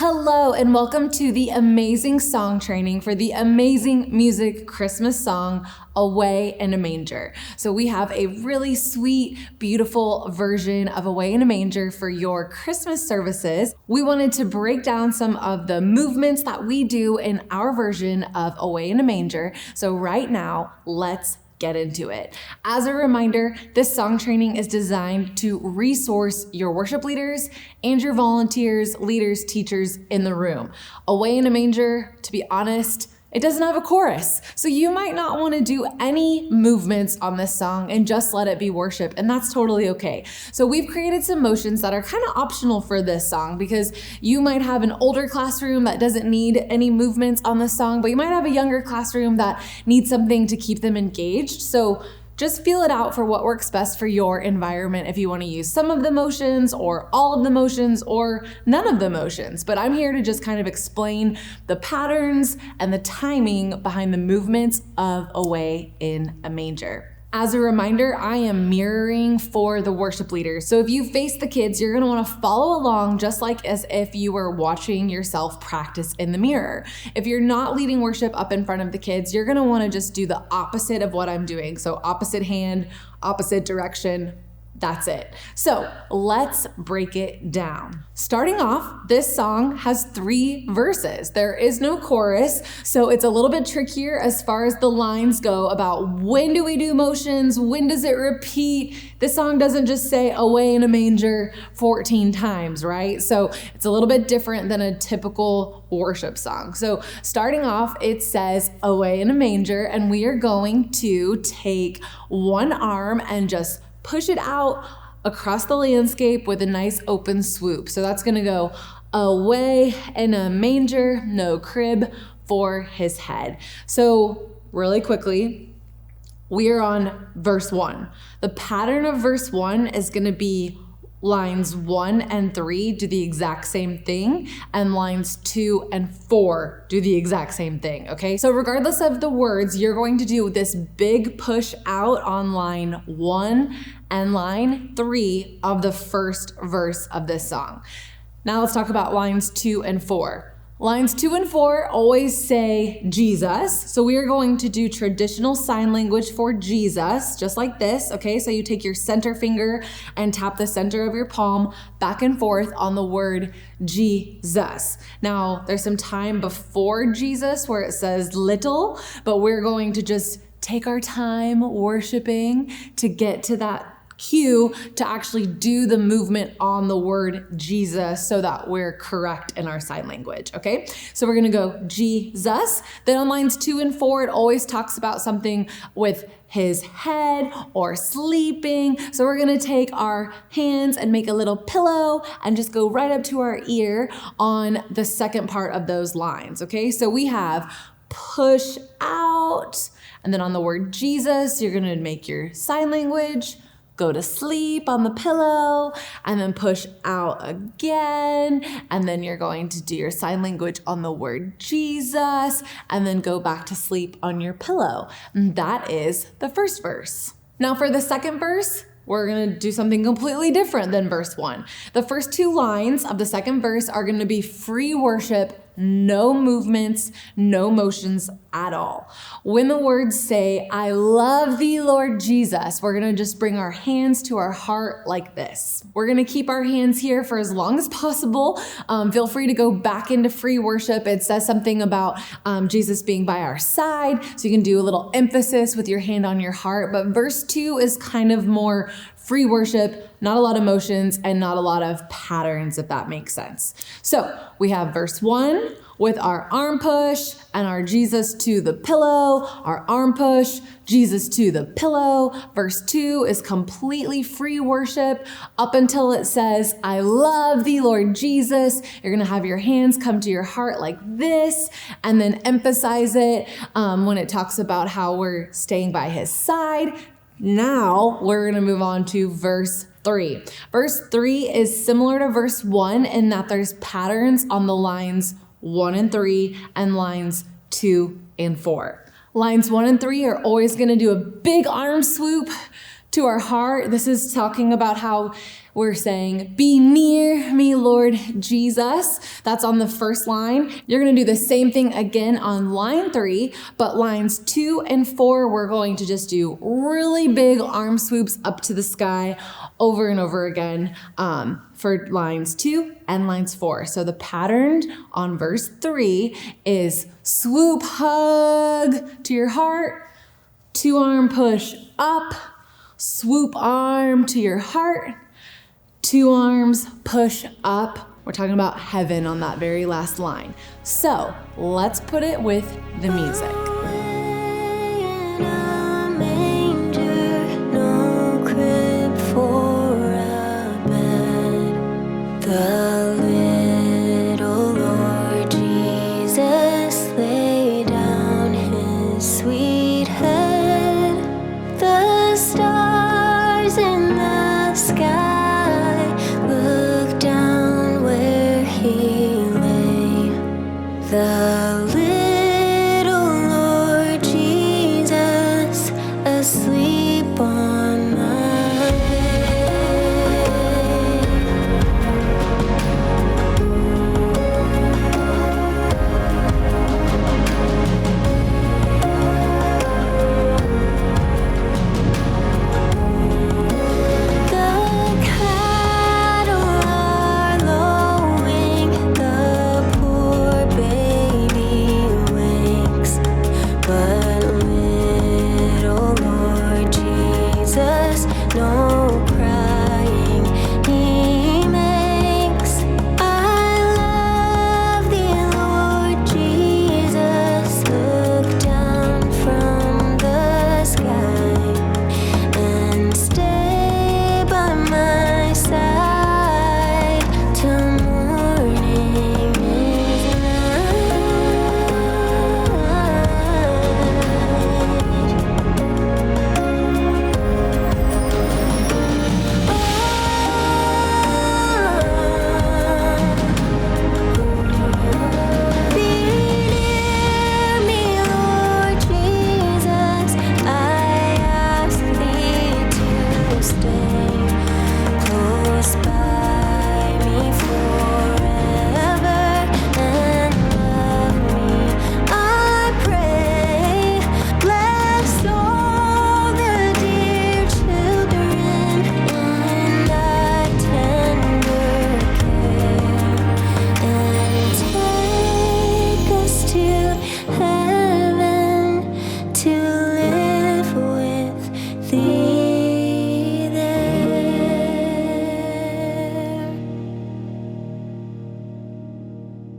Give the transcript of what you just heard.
Hello and welcome to the amazing song training for the amazing music Christmas song, Away in a Manger. So we have a really sweet, beautiful version of Away in a Manger for your Christmas services. We wanted to break down some of the movements that we do in our version of Away in a Manger. So right now, let's get into it. As a reminder, this song training is designed to resource your worship leaders and your volunteers, leaders, teachers in the room. Away in a Manger, to be honest, it doesn't have a chorus. So you might not want to do any movements on this song and just let it be worship, and that's totally okay. So we've created some motions that are kind of optional for this song because you might have an older classroom that doesn't need any movements on this song, but you might have a younger classroom that needs something to keep them engaged. So just feel it out for what works best for your environment if you want to use some of the motions or all of the motions or none of the motions. But I'm here to just kind of explain the patterns and the timing behind the movements of Away in a Manger. As a reminder, I am mirroring for the worship leaders. So if you face the kids, you're gonna wanna follow along just like as if you were watching yourself practice in the mirror. If you're not leading worship up in front of the kids, you're gonna wanna just do the opposite of what I'm doing. So opposite hand, opposite direction, that's it. So let's break it down. Starting off, this song has 3 verses. There is no chorus, so it's a little bit trickier as far as the lines go about when do we do motions, when does it repeat. This song doesn't just say Away in a Manger 14 times, right? So it's a little bit different than a typical worship song. So starting off, it says Away in a Manger, and we are going to take one arm and just push it out across the landscape with a nice open swoop. So that's gonna go away in a manger, no crib for his head. So really quickly, we are on verse 1. The pattern of verse 1 is gonna be lines 1 and 3 do the exact same thing, and lines 2 and 4 do the exact same thing, okay? So regardless of the words, you're going to do this big push out on line 1 and line 3 of the first verse of this song. Now let's talk about lines 2 and 4. Lines 2 and 4 always say Jesus. So we are going to do traditional sign language for Jesus, just like this, okay? So you take your center finger and tap the center of your palm back and forth on the word Jesus. Now, there's some time before Jesus where it says little, but we're going to just take our time worshiping to get to that cue to actually do the movement on the word Jesus so that we're correct in our sign language, okay? So we're gonna go Jesus. Then on lines 2 and 4, it always talks about something with his head or sleeping. So we're gonna take our hands and make a little pillow and just go right up to our ear on the second part of those lines, okay? So we have push out, and then on the word Jesus, you're gonna make your sign language, go to sleep on the pillow, and then push out again. And then you're going to do your sign language on the word Jesus, and then go back to sleep on your pillow. And that is the first verse. Now for the second verse, we're gonna do something completely different than verse 1. The first 2 lines of the second verse are gonna be free worship, no movements, no motions at all. When the words say, I love thee, Lord Jesus, we're gonna just bring our hands to our heart like this. We're gonna keep our hands here for as long as possible. Feel free to go back into free worship. It says something about Jesus being by our side, so you can do a little emphasis with your hand on your heart. But verse 2 is kind of more free worship, not a lot of motions and not a lot of patterns, if that makes sense. So we have verse 1 with our arm push and our Jesus to the pillow, our arm push, Jesus to the pillow. Verse 2 is completely free worship up until it says, I love thee, Lord Jesus. You're gonna have your hands come to your heart like this and then emphasize it when it talks about how we're staying by his side. Now we're gonna move on to verse 3. Verse 3 is similar to verse 1 in that there's patterns on the lines 1 and 3 and lines 2 and 4. Lines 1 and 3 are always gonna do a big arm swoop to our heart. This is talking about how we're saying, be near me, Lord Jesus. That's on the first line. You're going to do the same thing again on line 3, but lines 2 and 4, we're going to just do really big arm swoops up to the sky over and over again for lines 2 and lines 4. So the pattern on verse 3 is swoop, hug to your heart, 2 arm push up, swoop arm to your heart, 2 arms push up. We're talking about heaven on that very last line. So let's put it with the music. The little Lord Jesus lay down his sweet head. The stars in the sky looked down where he lay. The